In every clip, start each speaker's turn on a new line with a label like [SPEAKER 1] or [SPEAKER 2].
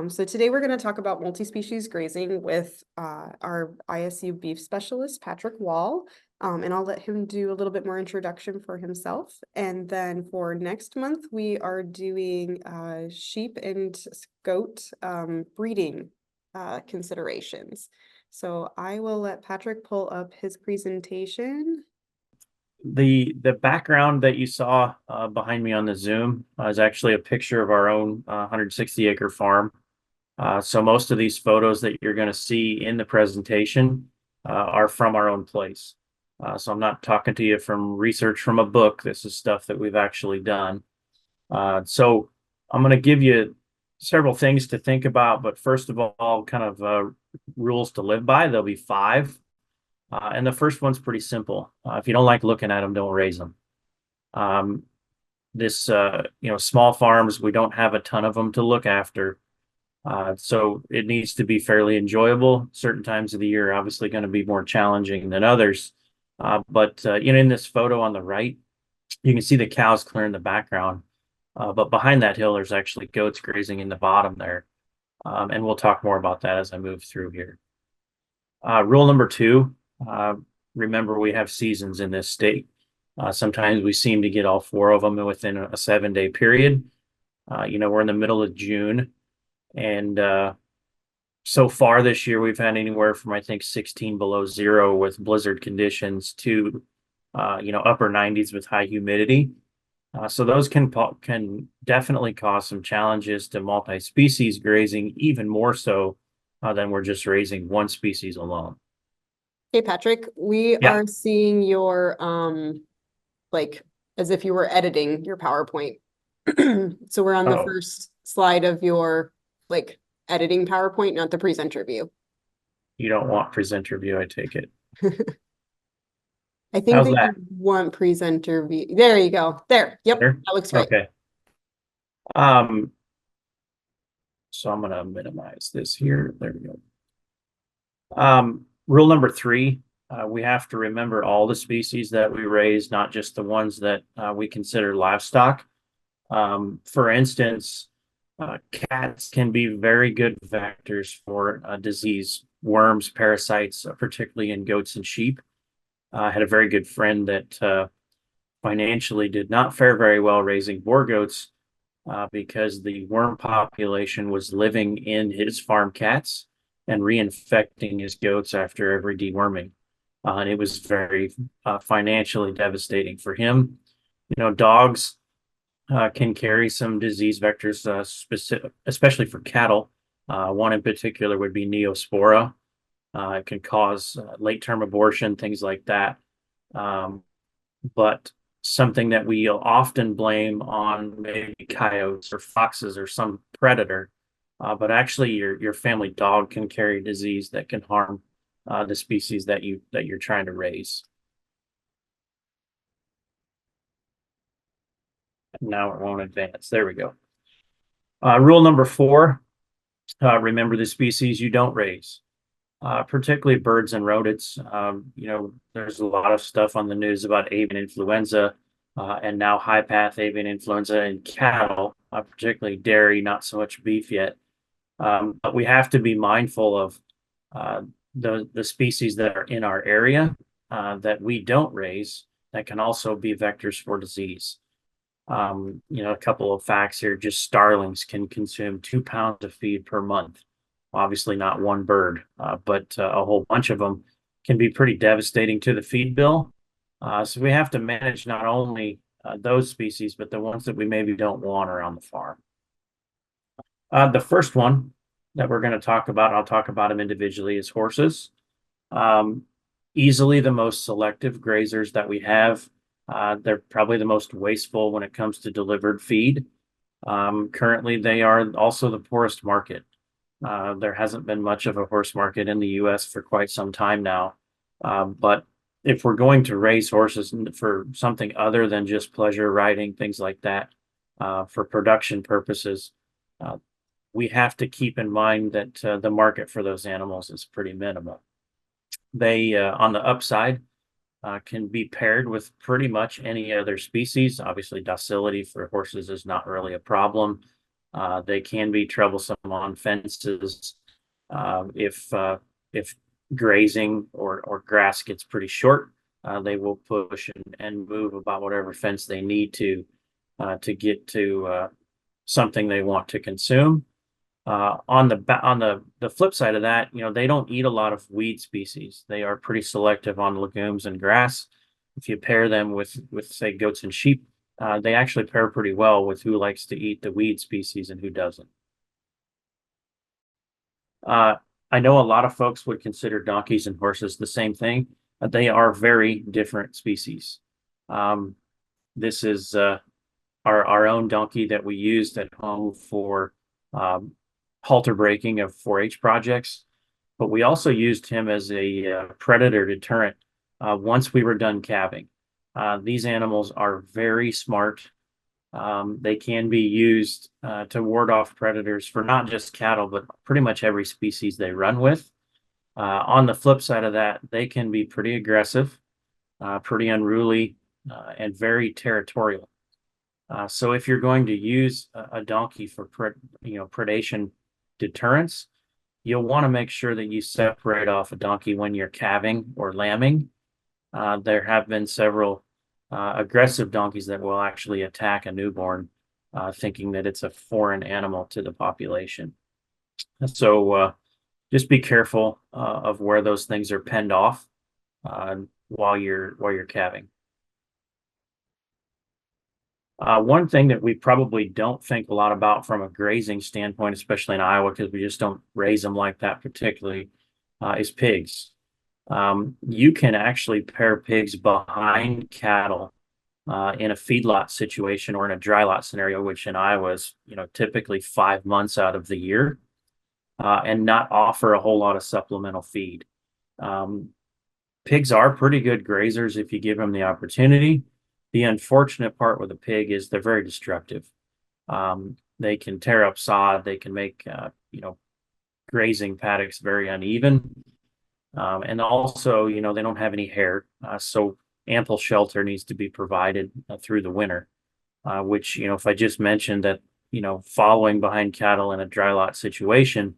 [SPEAKER 1] So today we're going to talk about multi-species grazing with our ISU beef specialist, Patrick Wall. And I'll let him do a little bit more introduction for himself. And then for next month, we are doing sheep and goat breeding considerations. So I will let Patrick pull up his presentation.
[SPEAKER 2] The background that you saw behind me on the Zoom is actually a picture of our own 160-acre farm. So most of these photos that you're going to see in the presentation are from our own place. So I'm not talking to you from research from a book. This is stuff that we've actually done. So I'm going to give you several things to think about, but first of all, kind of rules to live by. There'll be five. And the first one's pretty simple. If you don't like looking at them, don't raise them. Small farms, we don't have a ton of them to look after. So it needs to be fairly enjoyable. Certain times of the year are obviously going to be more challenging than others. In this photo on the right, you can see the cows clear in the background. But behind that hill, there's actually goats grazing in the bottom there. And we'll talk more about that as I move through here. Rule number two, remember we have seasons in this state. Sometimes we seem to get all four of them within a 7-day period. We're in the middle of June, and so far this year we've had anywhere from I think 16 below zero with blizzard conditions to upper 90s with high humidity. So those can definitely cause some challenges to multi-species grazing, even more so than we're just raising one species alone.
[SPEAKER 1] Hey, Patrick, we
[SPEAKER 2] Yeah.
[SPEAKER 1] are seeing your like as if you were editing your PowerPoint. So we're on the
[SPEAKER 2] Oh,
[SPEAKER 1] first slide of your editing PowerPoint, not the presenter view.
[SPEAKER 2] you don't want presenter view, I take it.
[SPEAKER 1] I think
[SPEAKER 2] How's
[SPEAKER 1] that you
[SPEAKER 2] that?
[SPEAKER 1] want presenter view. There you go. There. Yep,
[SPEAKER 2] Better?
[SPEAKER 1] that looks great.
[SPEAKER 2] Okay. Um, so I'm gonna minimize this here. There we go. Rule number three, we have to remember all the species that we raise, not just the ones that we consider livestock. For instance, cats can be very good vectors for disease, worms, parasites, particularly in goats and sheep. I had a very good friend that financially did not fare very well raising boar goats because the worm population was living in his farm cats and reinfecting his goats after every deworming. And it was very financially devastating for him. Dogs can carry some disease vectors, especially for cattle. One in particular would be Neospora. It can cause late-term abortion, things like that. But something that we often blame on maybe coyotes or foxes or some predator, but actually your family dog can carry disease that can harm the species that you're trying to raise. Now it won't advance. There we go. Rule number four, remember the species you don't raise. Particularly birds and rodents. There's a lot of stuff on the news about avian influenza and now high path avian influenza in cattle, particularly dairy, not so much beef yet. But we have to be mindful of the species that are in our area that we don't raise that can also be vectors for disease. A couple of facts here, just starlings can consume 2 pounds of feed per month. Obviously not one bird, but a whole bunch of them can be pretty devastating to the feed bill. So we have to manage not only those species, but the ones that we maybe don't want around the farm. The first one that we're going to talk about, I'll talk about them individually, is horses. Easily the most selective grazers that we have. They're probably the most wasteful when it comes to delivered feed. Currently, they are also the poorest market. There hasn't been much of a horse market in the U.S. for quite some time now. But if we're going to raise horses for something other than just pleasure riding, things like that, for production purposes, we have to keep in mind that the market for those animals is pretty minimal. They, on the upside, can be paired with pretty much any other species. Obviously, docility for horses is not really a problem. They can be troublesome on fences. If grazing or grass gets pretty short, they will push and move about whatever fence they need to get to something they want to consume. On the flip side of that, they don't eat a lot of weed species. They are pretty selective on legumes and grass. If you pair them with say goats and sheep, they actually pair pretty well with who likes to eat the weed species and who doesn't. Uh, I know a lot of folks would consider donkeys and horses the same thing, but they are very different species. Um, this is our own donkey that we used at home for um, halter breaking of 4-H projects, but we also used him as a predator deterrent once we were done calving. These animals are very smart. They can be used to ward off predators for not just cattle, but pretty much every species they run with. On the flip side of that, they can be pretty aggressive, pretty unruly, and very territorial. So if you're going to use a donkey for predation deterrence, you'll want to make sure that you separate off a donkey when you're calving or lambing. There have been several aggressive donkeys that will actually attack a newborn, thinking that it's a foreign animal to the population. So just be careful of where those things are penned off while you're calving. One thing that we probably don't think a lot about from a grazing standpoint, especially in Iowa, because we just don't raise them like that particularly, is pigs. You can actually pair pigs behind cattle in a feedlot situation or in a dry lot scenario, which in Iowa is, typically 5 months out of the year, and not offer a whole lot of supplemental feed. Um, Pigs are pretty good grazers if you give them the opportunity. The unfortunate part with a pig is they're very destructive. They can tear up sod. They can make, grazing paddocks very uneven. And also, they don't have any hair. So ample shelter needs to be provided through the winter, which, if I just mentioned that, following behind cattle in a dry lot situation,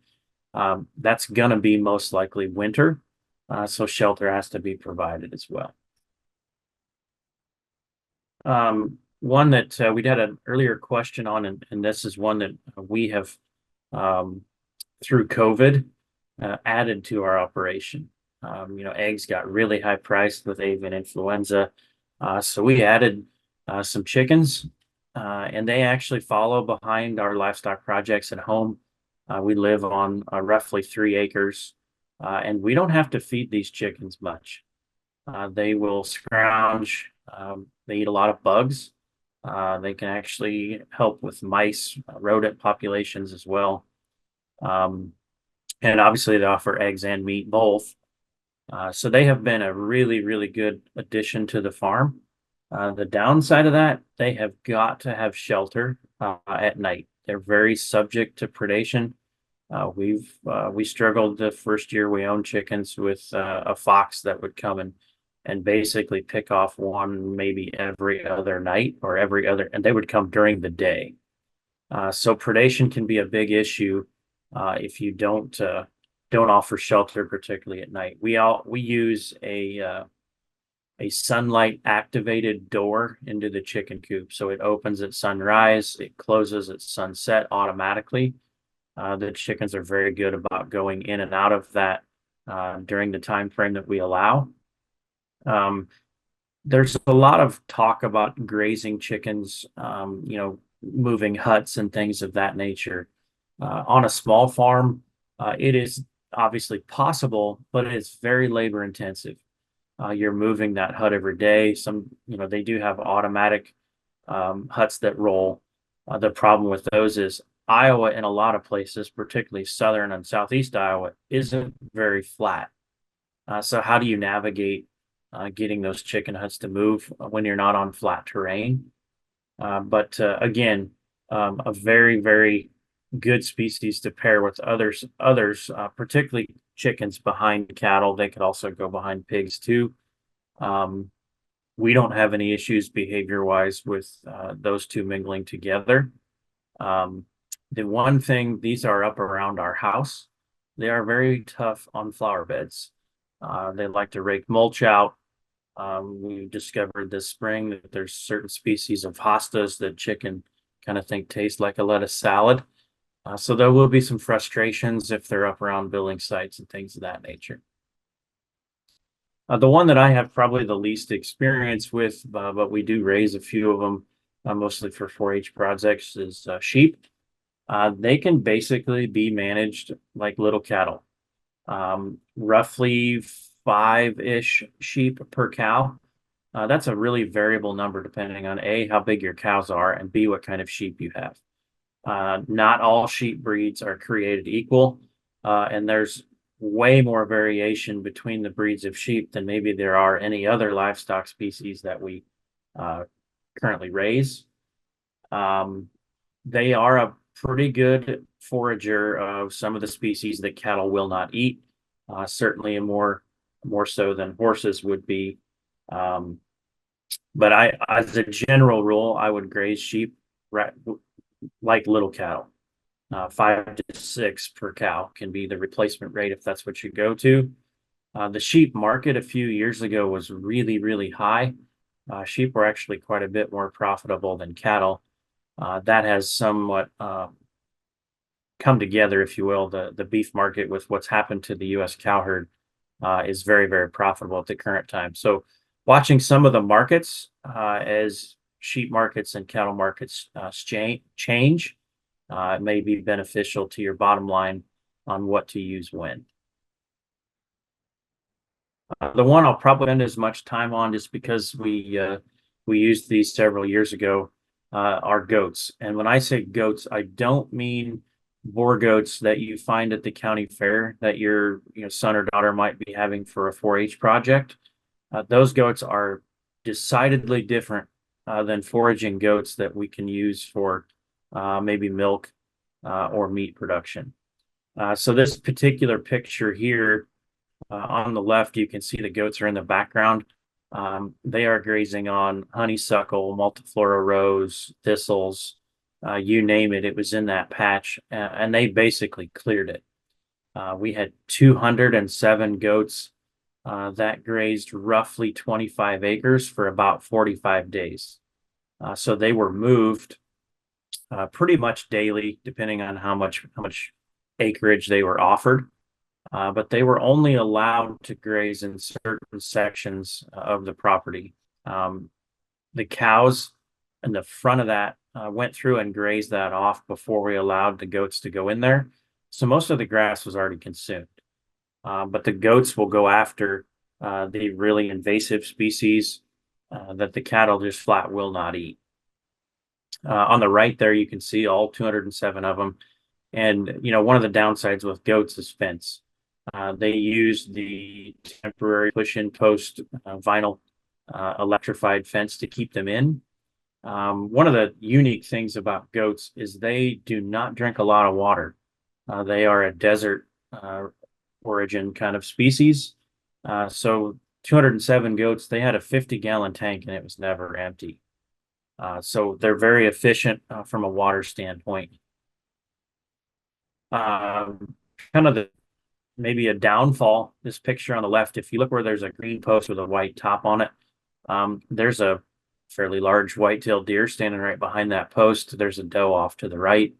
[SPEAKER 2] that's going to be most likely winter. So shelter has to be provided as well. One that we'd had an earlier question on, and this is one that we have, um, through COVID, added to our operation. Eggs got really high priced with avian influenza. So we added some chickens, and they actually follow behind our livestock projects at home. We live on roughly 3 acres, and we don't have to feed these chickens much. They will scrounge. They eat a lot of bugs. They can actually help with mice, rodent populations as well. Um, and obviously, they offer eggs and meat both. So they have been a really, really good addition to the farm. The downside of that, they have got to have shelter at night. They're very subject to predation. We struggled the first year we owned chickens with a fox that would come and basically pick off one maybe every other night or every other, and they would come during the day. So predation can be a big issue if you don't offer shelter, particularly at night. We use a sunlight activated door into the chicken coop, so it opens at sunrise, it closes at sunset automatically. The chickens are very good about going in and out of that during the time frame that we allow. Um, there's a lot of talk about grazing chickens, moving huts and things of that nature. On a small farm, it is obviously possible, but it's very labor intensive. You're moving that hut every day. They do have automatic huts that roll. The problem with those is Iowa in a lot of places, particularly southern and southeast Iowa, isn't very flat. So how do you navigate getting those chicken huts to move when you're not on flat terrain? But again, a very, very good species to pair with others, particularly chickens behind cattle. They could also go behind pigs too. Um, we don't have any issues behavior wise with those two mingling together. Um, The one thing, these are up around our house. They are very tough on flower beds. They like to rake mulch out. We discovered this spring that there's certain species of hostas that chicken kind of think taste like a lettuce salad. So there will be some frustrations if they're up around building sites and things of that nature. The one that I have probably the least experience with, but we do raise a few of them, mostly for 4-H projects, is sheep. They can basically be managed like little cattle. Roughly 5-ish sheep per cow. That's a really variable number depending on A, how big your cows are, and B, what kind of sheep you have. Not all sheep breeds are created equal, and there's way more variation between the breeds of sheep than maybe there are any other livestock species that we uh, currently raise. Um, they are a pretty good forager of some of the species that cattle will not eat. Certainly, more so than horses would be. Um, but as a general rule, I would graze sheep like little cattle. 5 to 6 per cow can be the replacement rate if that's what you go to. The sheep market a few years ago was really, really high. Sheep were actually quite a bit more profitable than cattle. That has somewhat come together, if you will. The beef market with what's happened to the U.S. cow herd is very, very profitable at the current time. So watching some of the markets as sheep markets and cattle markets change, it may be beneficial to your bottom line on what to use when. The one I'll probably spend as much time on just because we used these several years ago are goats. And when I say goats, I don't mean boar goats that you find at the county fair that your son or daughter might be having for a 4-H project. Those goats are decidedly different than foraging goats that we can use for maybe milk or meat production. So this particular picture here on the left, you can see the goats are in the background. They are grazing on honeysuckle, multiflora rose, thistles, you name it. It was in that patch, and they basically cleared it. We had 207 goats that grazed roughly 25 acres for about 45 days. So they were moved pretty much daily, depending on how much acreage they were offered. But they were only allowed to graze in certain sections of the property. The cows in the front of that went through and grazed that off before we allowed the goats to go in there. So most of the grass was already consumed. But the goats will go after the really invasive species that the cattle just flat will not eat. On the right there, you can see all 207 of them. And, one of the downsides with goats is fence. They use the temporary push-in post vinyl electrified fence to keep them in. One of the unique things about goats is they do not drink a lot of water. They are a desert origin kind of species. So 207 goats, they had a 50-gallon tank and it was never empty. So they're very efficient from a water standpoint. Kind of maybe a downfall, this picture on the left, if you look where there's a green post with a white top on it, there's a fairly large white-tailed deer standing right behind that post. There's a doe off to the right.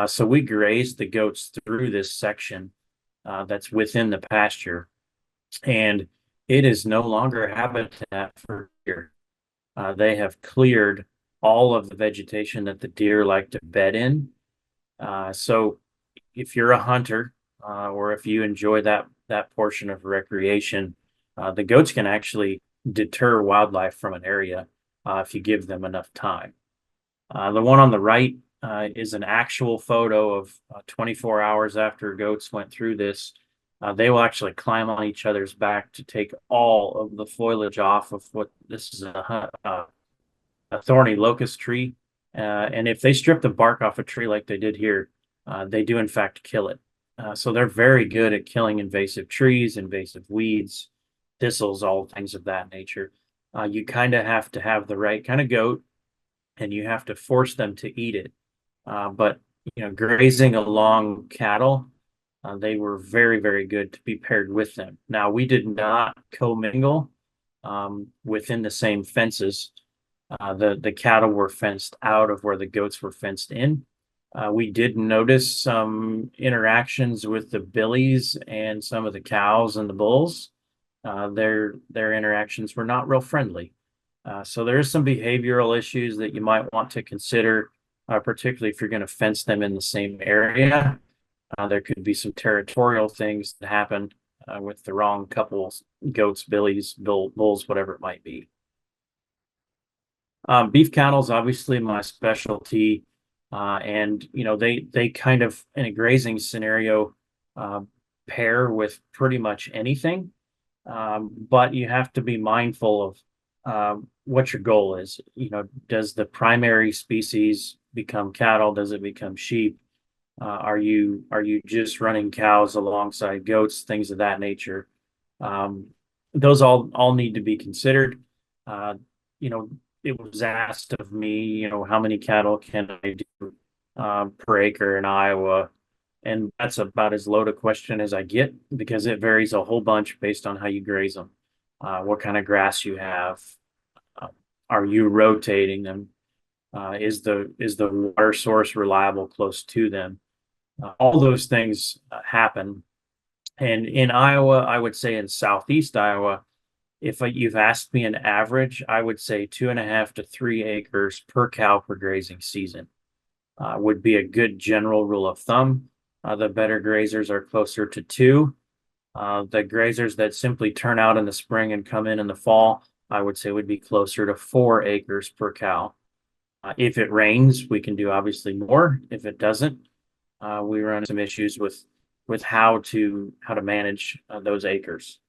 [SPEAKER 2] So we grazed the goats through this section that's within the pasture, and it is no longer habitat for deer. They have cleared all of the vegetation that the deer like to bed in. So if you're a hunter or if you enjoy that portion of recreation, the goats can actually deter wildlife from an area if you give them enough time. The one on the right is an actual photo of 24 hours after goats went through this. They will actually climb on each other's back to take all of the foliage off of what this is a thorny locust tree. And if they strip the bark off a tree like they did here, they do in fact kill it. So they're very good at killing invasive trees, invasive weeds, thistles, all things of that nature. You kind of have to have the right kind of goat and you have to force them to eat it. But grazing along cattle, they were very, very good to be paired with them. Now, we did not commingle within the same fences. The cattle were fenced out of where the goats were fenced in. We did notice some interactions with the billies and some of the cows and the bulls. Their interactions were not real friendly. So there's some behavioral issues that you might want to consider, particularly if you're going to fence them in the same area. There could be some territorial things that happen with the wrong couples, goats, billies, bulls, whatever it might be. Beef cattle is obviously my specialty, and they kind of in a grazing scenario uh, pair with pretty much anything. But you have to be mindful of what your goal is. Does the primary species become cattle? Does it become sheep? Are you just running cows alongside goats, things of that nature? Um, those all need to be considered. Uh, you know, it was asked of me, how many cattle can I do per acre in Iowa? And that's about as loaded a question as I get because it varies a whole bunch based on how you graze them, what kind of grass you have, uh, are you rotating them, is the water source reliable close to them? All those things happen. And in Iowa, I would say in southeast Iowa, if you've asked me an average, I would say 2.5 to 3 acres per cow per grazing season would be a good general rule of thumb. The better grazers are closer to two. The grazers that simply turn out in the spring and come in the fall, I would say would be closer to 4 acres per cow. If it rains, we can do obviously more. If it doesn't, we run some issues with how to manage those acres.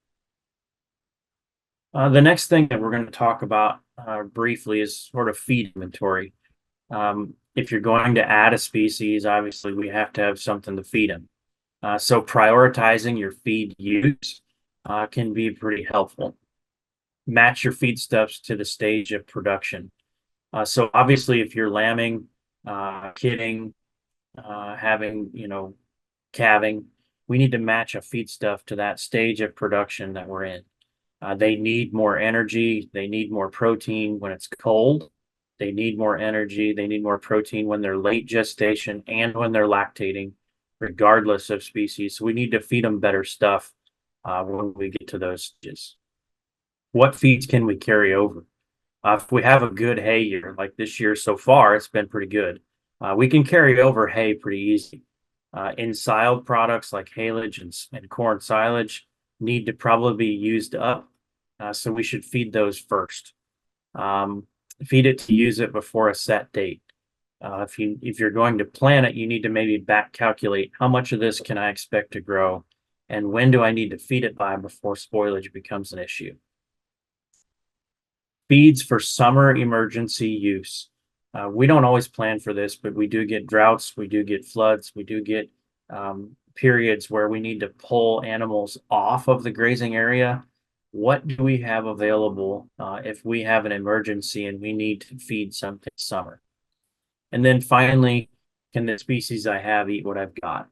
[SPEAKER 2] The next thing that we're going to talk about briefly is sort of feed inventory. If you're going to add a species, obviously we have to have something to feed them. So prioritizing your feed use can be pretty helpful. Match your feedstuffs to the stage of production. So obviously, if you're lambing, kidding, having, calving, we need to match a feedstuff to that stage of production that we're in. They need more energy. They need more protein when it's cold. They need more energy. They need more protein when they're late gestation and when they're lactating, regardless of species. So we need to feed them better stuff when we get to those stages. What feeds can we carry over? If we have a good hay year, like this year so far, it's been pretty good. We can carry over hay pretty easy. In-silage products like haylage and corn silage need to probably be used up. So we should feed those first. Feed it to use it before a set date. If you're going to plant it, you need to maybe back calculate how much of this can I expect to grow, and when do I need to feed it by before spoilage becomes an issue. Feeds for summer emergency use. We don't always plan for this, but we do get droughts, we do get floods, we do get periods where we need to pull animals off of the grazing area. What do we have available if we have an emergency and we need to feed something summer? And then finally, can the species I have eat what I've got?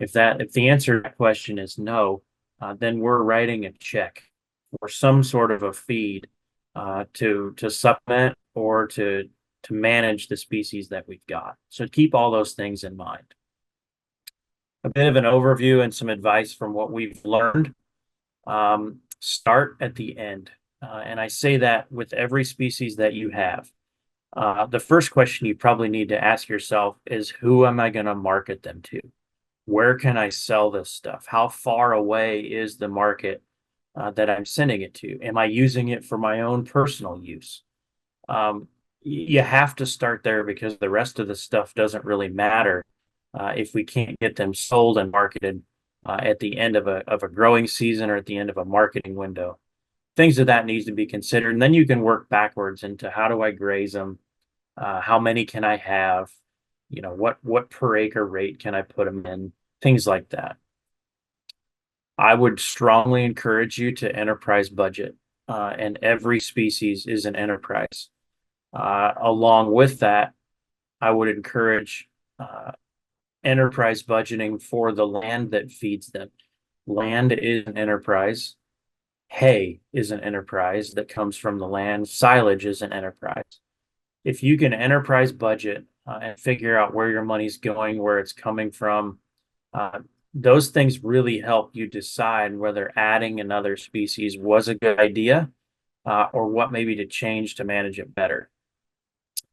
[SPEAKER 2] If the answer to that question is no, then we're writing a check for some sort of a feed to supplement or to manage the species that we've got. So keep all those things in mind. A bit of an overview and some advice from what we've learned. Start at the end. And I say that with every species that you have. The first question you probably need to ask yourself is, who am I going to market them to? Where can I sell this stuff? How far away is the market that I'm sending it to? Am I using it for my own personal use? You have to start there because the rest of the stuff doesn't really matter if we can't get them sold and marketed at the end of a growing season or at the end of a marketing window. Things of that needs to be considered. And then you can work backwards into, how do I graze them? How many can I have? What per acre rate can I put them in? Things like that. I would strongly encourage you to enterprise budget, and every species is an enterprise. Along with that, I would encourage enterprise budgeting for the land that feeds them. Land is an enterprise. Hay is an enterprise that comes from the land. Silage is an enterprise. If you can enterprise budget and figure out where your money's going, where it's coming from, uh, those things really help you decide whether adding another species was a good idea or what maybe to change to manage it better.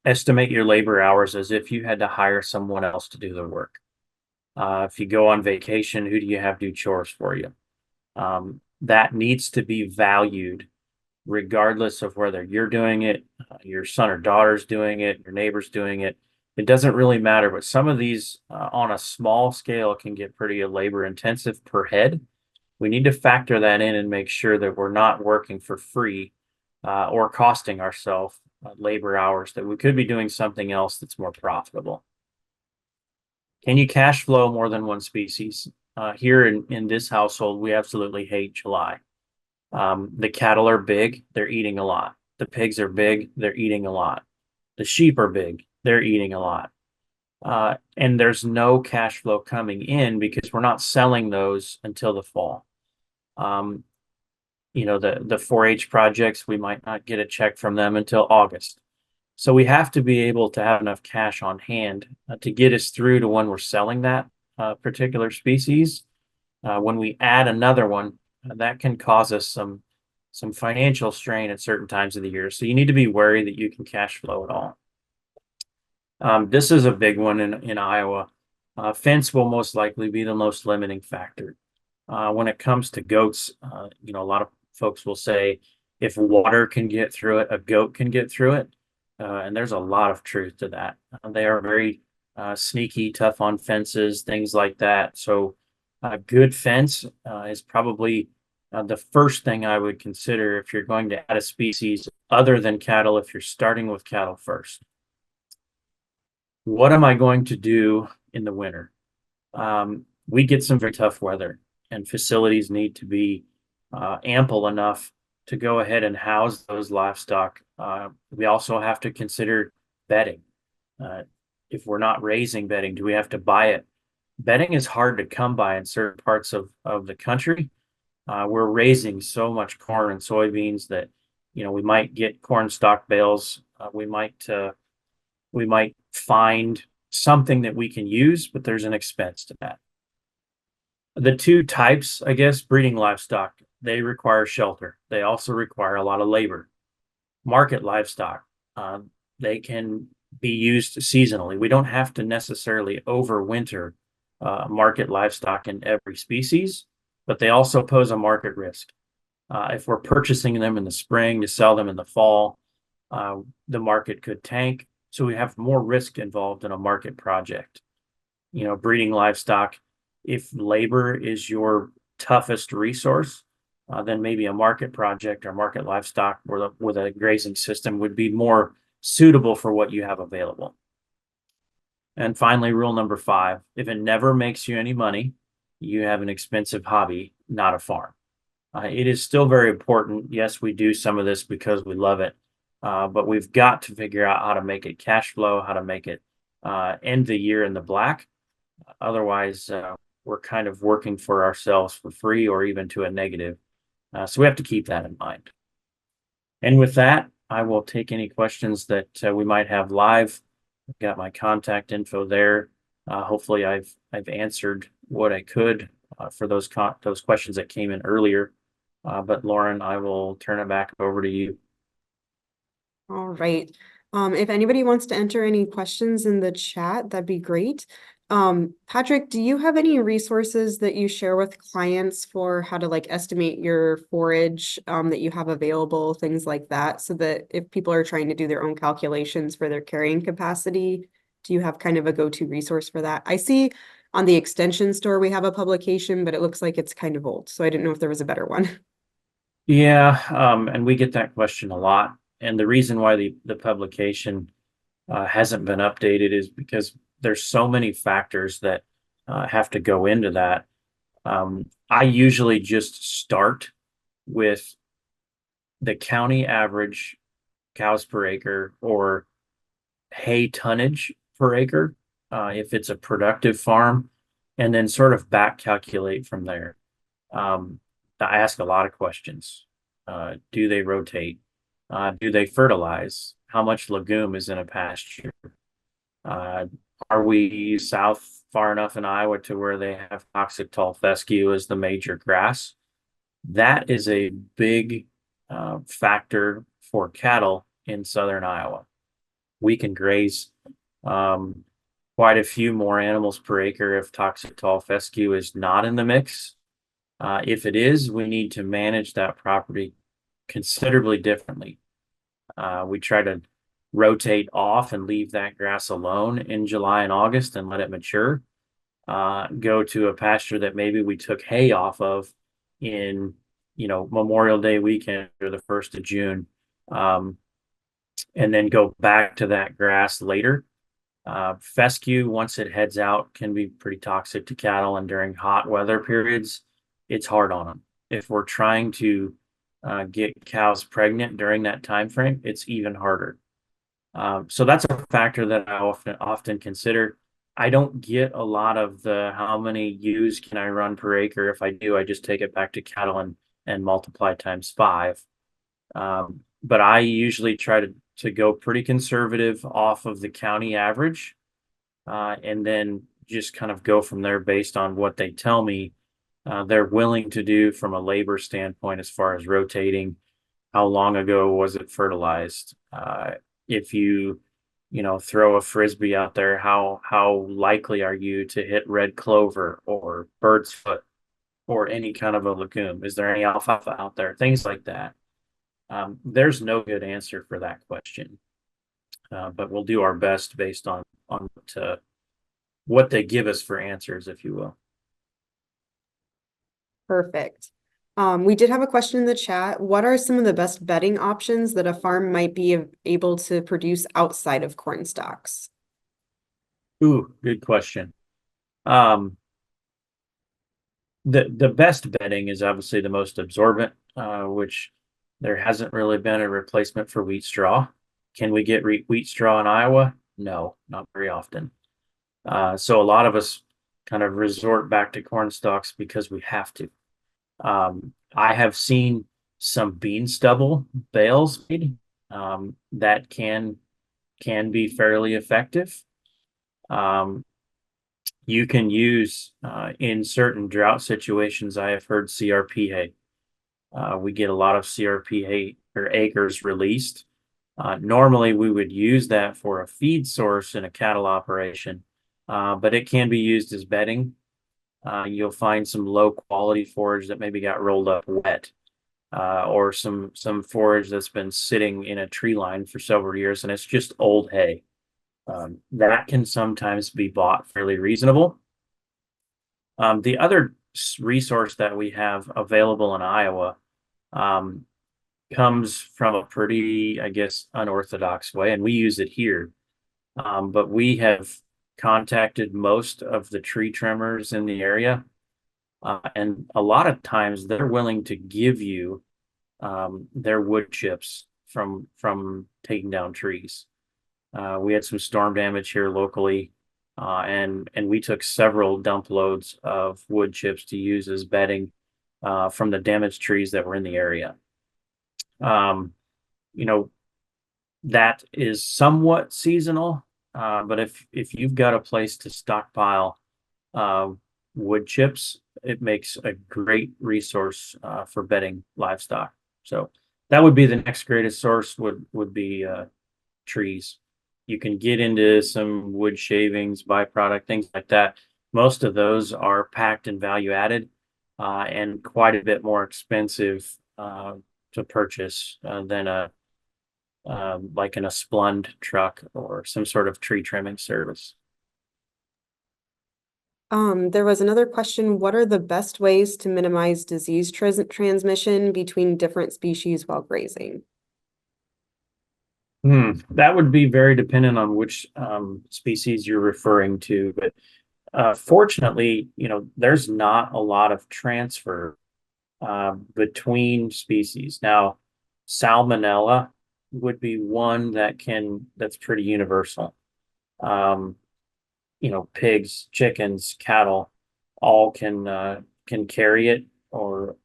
[SPEAKER 2] Estimate your labor hours as if you had to hire someone else to do the work. If you go on vacation, who do you have do chores for you? That needs to be valued regardless of whether you're doing it, your son or daughter's doing it, your neighbor's doing it. It doesn't really matter, but some of these on a small scale can get pretty labor intensive per head. We need to factor that in and make sure that we're not working for free or costing ourselves labor hours, that we could be doing something else that's more profitable. Can you cash flow more than one species? Here in this household, we absolutely hate July. The cattle are big, they're eating a lot. The pigs are big, they're eating a lot. The sheep are big, they're eating a lot. And there's no cash flow coming in because we're not selling those until the fall. The 4-H projects, we might not get a check from them until August. So we have to be able to have enough cash on hand to get us through to when we're selling that particular species. When we add another one, that can cause us some financial strain at certain times of the year. So you need to be wary that you can cash flow at all. This is a big one in Iowa. Fence will most likely be the most limiting factor. When it comes to goats, a lot of folks will say if water can get through it, a goat can get through it. And there's a lot of truth to that. They are very sneaky, tough on fences, things like that. So a good fence is probably the first thing I would consider if you're going to add a species other than cattle, if you're starting with cattle first. What am I going to do in the winter? We get some very tough weather, and facilities need to be ample enough to go ahead and house those livestock. We also have to consider bedding. If we're not raising bedding, do we have to buy it? Bedding is hard to come by in certain parts of the country. We're raising so much corn and soybeans that we might get corn stalk bales. We might find something that we can use, but there's an expense to that. The two types, I guess, breeding livestock, they require shelter. They also require a lot of labor. Market livestock, they can be used seasonally. We don't have to necessarily overwinter market livestock in every species, but they also pose a market risk. If we're purchasing them in the spring to sell them in the fall, the market could tank. So we have more risk involved in a market project. Breeding livestock, if labor is your toughest resource, then maybe a market project or market livestock with a grazing system would be more suitable for what you have available. And finally, rule number 5, if it never makes you any money, you have an expensive hobby, not a farm. It is still very important. Yes, we do some of this because we love it, but we've got to figure out how to make it cash flow, how to make it end the year in the black. Otherwise, we're kind of working for ourselves for free or even to a negative. So we have to keep that in mind. And with that, I will take any questions that we might have live. I've got my contact info there. Hopefully, I've answered what I could for those questions that came in earlier. But Lauren, I will turn it back over to you.
[SPEAKER 1] All right. If anybody wants to enter any questions in the chat, that'd be great. Patrick, do you have any resources that you share with clients for how to estimate your forage that you have available, things like that, so that if people are trying to do their own calculations for their carrying capacity, do you have kind of a go-to resource for that? I see on the extension store we have a publication, but it looks like it's kind of old, so I didn't know if there was a better one.
[SPEAKER 2] Yeah, and we get that question a lot. And the reason why the publication hasn't been updated is because there's so many factors that have to go into that. I usually just start with the county average cows per acre or hay tonnage per acre. if it's a productive farm, and then sort of back calculate from there. Um, I ask a lot of questions. Do they rotate? Do they fertilize? How much legume is in a pasture? Uh, are we south far enough in Iowa to where they have toxic tall fescue as the major grass? That is a big factor for cattle in southern Iowa. We can graze um, quite a few more animals per acre if toxic tall fescue is not in the mix. If it is, we need to manage that property considerably differently. We try to rotate off and leave that grass alone in July and August and let it mature. Go to a pasture that maybe we took hay off of in, Memorial Day weekend or the 1st of June, um, and then go back to that grass later. Fescue, once it heads out, can be pretty toxic to cattle, and during hot weather periods, it's hard on them. If we're trying to get cows pregnant during that time frame, it's even harder. So that's a factor that I often consider. I don't get a lot of the how many ewes can I run per acre. If I do, I just take it back to cattle and multiply times 5. But I usually try to go pretty conservative off of the county average, and then just kind of go from there based on what they tell me they're willing to do from a labor standpoint as far as rotating. How long ago was it fertilized? If you throw a frisbee out there, how likely are you to hit red clover or bird's foot or any kind of a legume? Is there any alfalfa out there? Things like that. There's no good answer for that question, but we'll do our best based on what they give us for answers, if you will.
[SPEAKER 1] Perfect. We did have a question in the chat. What are some of the best bedding options that a farm might be able to produce outside of corn stalks?
[SPEAKER 2] Ooh, good question. Um, the best bedding is obviously the most absorbent, which there hasn't really been a replacement for wheat straw. Can we get wheat straw in Iowa? No, not very often. So a lot of us kind of resort back to corn stalks because we have to. I have seen some bean stubble bales made that can be fairly effective. Um, you can use in certain drought situations. I have heard CRP hay. We get a lot of CRP hay or acres released. Normally, we would use that for a feed source in a cattle operation, but it can be used as bedding. You'll find some low quality forage that maybe got rolled up wet, or some forage that's been sitting in a tree line for several years, and it's just old hay. That can sometimes be bought fairly reasonable. The other resource that we have available in Iowa um, comes from a pretty, I guess, unorthodox way, and we use it here. But we have contacted most of the tree trimmers in the area, and a lot of times they're willing to give you their wood chips from taking down trees. We had some storm damage here locally, and we took several dump loads of wood chips to use as bedding from the damaged trees that were in the area. Um, you know, that is somewhat seasonal, but if you've got a place to stockpile uh, wood chips, it makes a great resource for bedding livestock. So that would be the next greatest source would be trees. You can get into some wood shavings, byproduct, things like that. Most of those are packed and value added, and quite a bit more expensive to purchase than a like in a splund truck or some sort of tree trimming service.
[SPEAKER 1] There was another question. What are the best ways to minimize disease transmission between different species while grazing?
[SPEAKER 2] That would be very dependent on which species you're referring to, but fortunately, there's not a lot of transfer between species. Now, salmonella would be one that's pretty universal. Um, pigs, chickens, cattle, all can carry it or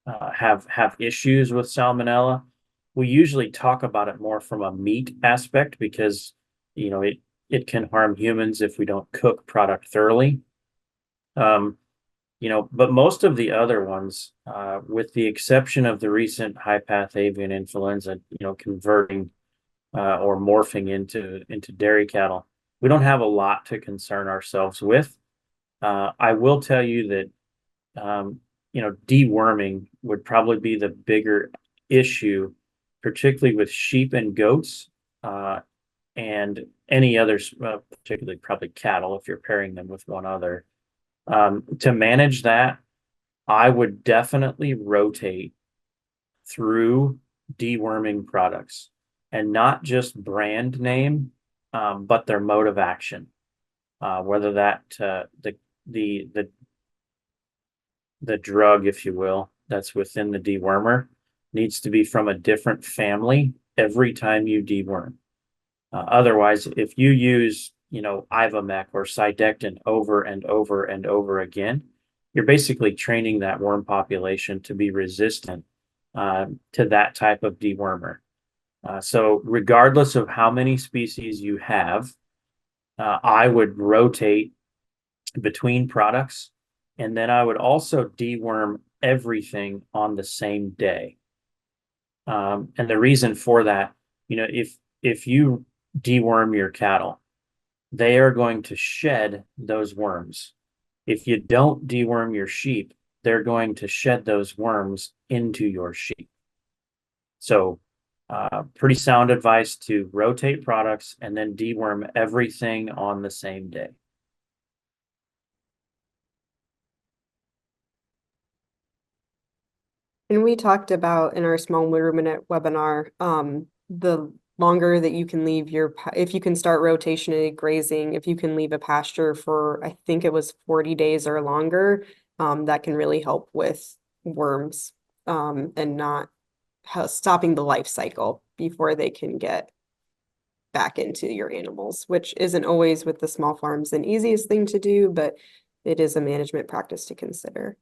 [SPEAKER 2] have issues with salmonella. We usually talk about it more from a meat aspect because it can harm humans if we don't cook product thoroughly. Um, but most of the other ones, with the exception of the recent high path avian influenza, converting or morphing into dairy cattle, we don't have a lot to concern ourselves with. I will tell you that deworming would probably be the bigger issue, particularly with sheep and goats, and any others, particularly probably cattle if you're pairing them with one other. To manage that, I would definitely rotate through deworming products and not just brand name, but their mode of action. Whether that the the the drug, if you will, that's within the dewormer needs to be from a different family every time you deworm. Otherwise, if you use, Ivomec or Cydectin over and over and over again, you're basically training that worm population to be resistant to that type of dewormer. So regardless of how many species you have, I would rotate between products, and then I would also deworm everything on the same day. And the reason for that, if you deworm your cattle, they are going to shed those worms. If you don't deworm your sheep, they're going to shed those worms into your sheep. So, pretty sound advice to rotate products and then deworm everything on the same day.
[SPEAKER 1] And we talked about in our small ruminant webinar, the longer that you can leave if you can start rotationally grazing, if you can leave a pasture for, I think it was 40 days or longer, that can really help with worms, and not stopping the life cycle before they can get back into your animals, which isn't always with the small farms an easiest thing to do, but it is a management practice to consider.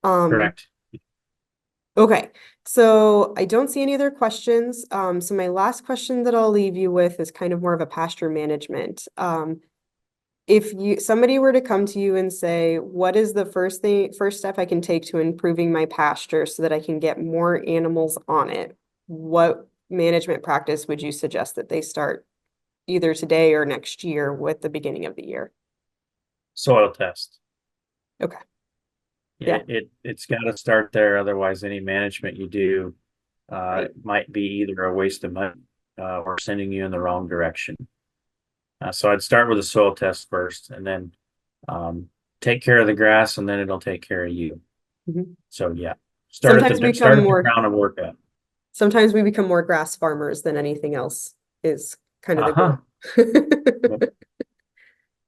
[SPEAKER 2] Correct.
[SPEAKER 1] Okay, so I don't see any other questions. So my last question that I'll leave you with is kind of more of a pasture management. If somebody were to come to you and say, what is the first step I can take to improving my pasture so that I can get more animals on it? What management practice would you suggest that they start either today or next year with the beginning of the year?
[SPEAKER 2] Soil test.
[SPEAKER 1] Okay. Yeah.
[SPEAKER 2] It's got to start there. Otherwise, any management you do
[SPEAKER 1] Right.
[SPEAKER 2] might be either a waste of money or sending you in the wrong direction. So I'd start with a soil test first, and then take care of the grass, and then it'll take care of you.
[SPEAKER 1] Mhm.
[SPEAKER 2] So yeah,
[SPEAKER 1] Sometimes we
[SPEAKER 2] start
[SPEAKER 1] become
[SPEAKER 2] at the
[SPEAKER 1] more
[SPEAKER 2] ground and work up.
[SPEAKER 1] sometimes we become more grass farmers than anything else is kind of the
[SPEAKER 2] Uh-huh.
[SPEAKER 1] goal.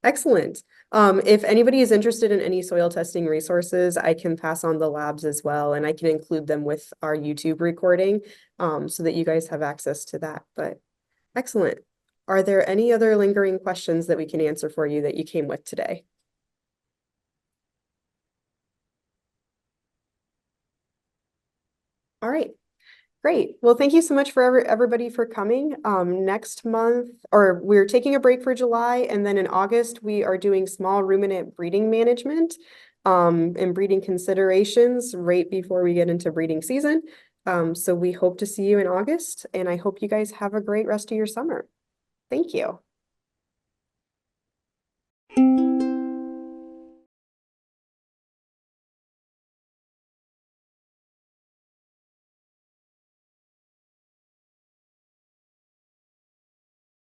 [SPEAKER 1] Excellent. If anybody is interested in any soil testing resources, I can pass on the labs as well, and I can include them with our YouTube recording, so that you guys have access to that. But excellent. Are there any other lingering questions that we can answer for you that you came with today? All right. Great. Well, thank you so much for everybody for coming. Next month, or we're taking a break for July, and then in August, we are doing small ruminant breeding management, and breeding considerations right before we get into breeding season. So we hope to see you in August, and I hope you guys have a great rest of your summer. Thank you.